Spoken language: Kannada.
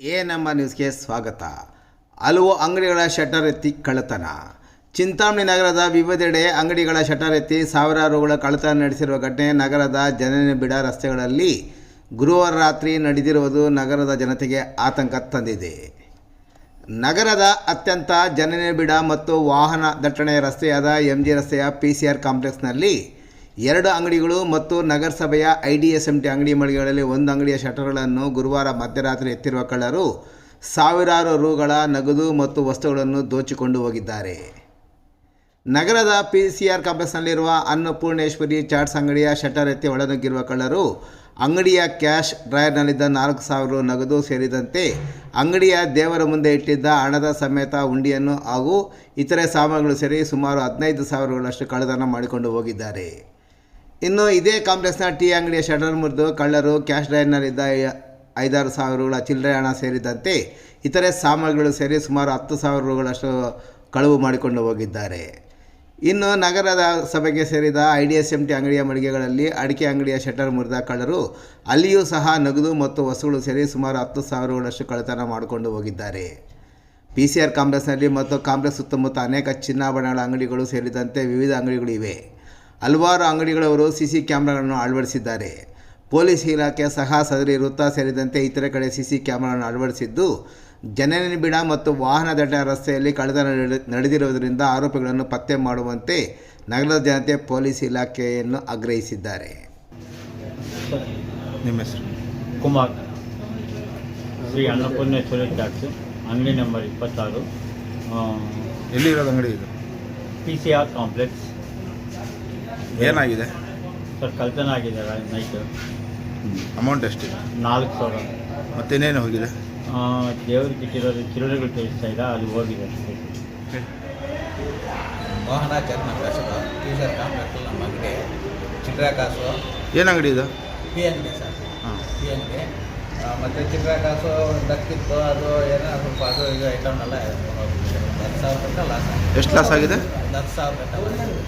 ನಮ್ಮ ನ್ಯೂಸ್ಗೆ ಸ್ವಾಗತ. ಹಲವು ಅಂಗಡಿಗಳ ಶಟರ್ ಎತ್ತಿ ಕಳ್ಳತನ. ಚಿಂತಾಮಣಿ ನಗರದ ವಿವಿಧೆಡೆ ಅಂಗಡಿಗಳ ಶಟರ್ ಎತ್ತಿ ಸಾವಿರಾರು ರುಗಳ ಕಳ್ಳತನ ನಡೆಸಿರುವ ಘಟನೆ ನಗರದ ಜನನಿಬಿಡ ರಸ್ತೆಗಳಲ್ಲಿ ಗುರುವಾರ ರಾತ್ರಿ ನಡೆದಿರುವುದು ನಗರದ ಜನತೆಗೆ ಆತಂಕ ತಂದಿದೆ. ನಗರದ ಅತ್ಯಂತ ಜನನಿಬಿಡ ಮತ್ತು ವಾಹನ ದಟ್ಟಣೆಯ ರಸ್ತೆಯಾದ MG ರಸ್ತೆಯ PCR ಕಾಂಪ್ಲೆಕ್ಸ್ನಲ್ಲಿ 2 ಅಂಗಡಿಗಳು ಮತ್ತು ನಗರಸಭೆಯ IDSMT ಅಂಗಡಿ ಮಳಿಗೆಗಳಲ್ಲಿ ಒಂದು ಅಂಗಡಿಯ ಶಟರ್ಗಳನ್ನು ಗುರುವಾರ ಮಧ್ಯರಾತ್ರಿ ಎತ್ತಿರುವ ಕಳ್ಳರು ಸಾವಿರಾರು ರುಗಳ ನಗದು ಮತ್ತು ವಸ್ತುಗಳನ್ನು ದೋಚಿಕೊಂಡು ಹೋಗಿದ್ದಾರೆ. ನಗರದ PCR ಕಾಂಪ್ಲೆಕ್ಸ್ನಲ್ಲಿರುವ ಅನ್ನಪೂರ್ಣೇಶ್ವರಿ ಚಾಟ್ಸ್ ಅಂಗಡಿಯ ಶಟರ್ ಎತ್ತಿ ಒಳನುಗ್ಗಿರುವ ಕಳ್ಳರು ಅಂಗಡಿಯ ಕ್ಯಾಶ್ ಡ್ರಾಯರ್ನಲ್ಲಿದ್ದ 4,000 ರು ನಗದು ಸೇರಿದಂತೆ ಅಂಗಡಿಯ ದೇವರ ಮುಂದೆ ಇಟ್ಟಿದ್ದ ಹಣದ ಸಮೇತ ಹುಂಡಿಯನ್ನು ಹಾಗೂ ಇತರೆ ಸಾಮಾನುಗಳು ಸೇರಿ ಸುಮಾರು 15,000 ರುಗಳಷ್ಟು ಕಳ್ಳತನ ಮಾಡಿಕೊಂಡು ಹೋಗಿದ್ದಾರೆ. ಇನ್ನು ಇದೇ ಕಾಂಪ್ಲೆಕ್ಸ್ನ ಟೀ ಅಂಗಡಿಯ ಶಟರ್ ಮುರಿದು ಕಳ್ಳರು ಕ್ಯಾಶ್ ಡ್ರಾಯರ್ನಲ್ಲಿದ್ದ 5-6 ಸಾವಿರ ರುಗಳ ಚಿಲ್ಲರೆ ಹಣ ಸೇರಿದಂತೆ ಇತರೆ ಸಾಮಗ್ರಿಗಳು ಸೇರಿ ಸುಮಾರು 10,000 ರುಗಳಷ್ಟು ಕಳವು ಮಾಡಿಕೊಂಡು ಹೋಗಿದ್ದಾರೆ. ಇನ್ನು ನಗರದ ಸಭೆಗೆ ಸೇರಿದ IDSMT ಅಂಗಡಿಯ ಮಳಿಗೆಗಳಲ್ಲಿ ಅಡಿಕೆ ಅಂಗಡಿಯ ಶಟರ್ ಮುರಿದ ಕಳ್ಳರು ಅಲ್ಲಿಯೂ ಸಹ ನಗದು ಮತ್ತು ವಸ್ತುಗಳು ಸೇರಿ ಸುಮಾರು 10,000 ರುಗಳಷ್ಟು ಕಳ್ಳತನ ಮಾಡಿಕೊಂಡು ಹೋಗಿದ್ದಾರೆ. PCR ಕಾಂಪ್ಲೆಕ್ಸ್ನಲ್ಲಿ ಮತ್ತು ಕಾಂಪ್ಲೆಕ್ಸ್ ಸುತ್ತಮುತ್ತ ಅನೇಕ ಚಿನ್ನಾಭರಣಗಳ ಅಂಗಡಿಗಳು ಸೇರಿದಂತೆ ವಿವಿಧ ಅಂಗಡಿಗಳು ಇವೆ. ಹಲವಾರು ಅಂಗಡಿಗಳವರು CC ಕ್ಯಾಮ್ರಾಗಳನ್ನು ಅಳವಡಿಸಿದ್ದಾರೆ. ಪೊಲೀಸ್ ಇಲಾಖೆ ಸಹ ಸದರಿ ವೃತ್ತ ಸೇರಿದಂತೆ ಇತರೆ ಕಡೆ CC ಕ್ಯಾಮ್ರಾಗಳನ್ನು ಅಳವಡಿಸಿದ್ದು ಜನನಿಬಿಡ ಮತ್ತು ವಾಹನ ದಟ್ಟಣೆ ರಸ್ತೆಯಲ್ಲಿ ಕಳ್ಳತನ ನಡೆದಿರುವುದರಿಂದ ಆರೋಪಿಗಳನ್ನು ಪತ್ತೆ ಮಾಡುವಂತೆ ನಗರದ ಜನತೆ ಪೊಲೀಸ್ ಇಲಾಖೆಯನ್ನು ಆಗ್ರಹಿಸಿದ್ದಾರೆ. ನಿಮ್ಮ ಹೆಸರು? ಕುಮಾರ್, ಶ್ರೀ ಅನ್ನಪೂರ್ಣೇಶ್ವರಿ ಚಾಟ್ಸು, ಅಂಗಡಿ ನಂಬರ್ 26. ಎಲ್ಲಿರೋದು ಅಂಗಡಿ ಇದು? PCR complex. ಏನಾಗಿದೆ ಸರ್? ಕಳ್ಳತನ ಆಗಿದೆ ನೈಟು. ಅಮೌಂಟ್ ಎಷ್ಟಿದೆ? 4,000. ಮತ್ತೇನೇನು ಹೋಗಿದೆ? ದೇವ್ರಿಗೆ ಇಟ್ಟಿರೋದು ಚಿಲ್ಲರೆಗಳು ತೋರಿಸ್ತಾ ಇಲ್ಲ, ಅದು ಹೋಗಿದೆ ಅಷ್ಟೇ. ಮೋಹನ ಚರ್ಮ ಕಾಸು ಟೀಚರ್ ಕಾಂಪ್ಲೆಕ್ಸ್ ನಮ್ಮ ಅಂಗಡಿ ಚಿಲ್ಲರೆ ಕಾಸು. ಏನು ಅಂಗಡಿ ಇದು? ಪಿ ಅಂಗಡಿ ಸರ್. ಹಾಂ, ಪಿ ಅಂಗಡಿ ಮತ್ತು ಚಿಲ್ಲರೆ ಕಾಸು ದಕ್ಕಿತ್ತು, ಅದು ಏನೋ ಸ್ವಲ್ಪ ಅದು ಇದು ಐಟಮ್ನೆಲ್ಲ 10,000 ಗಂಟೆ ಲಾಸ್ ಆಗಿದೆ. ಎಷ್ಟು ಲಾಸ್ ಆಗಿದೆ? 10,000 ಗಂಟೆ.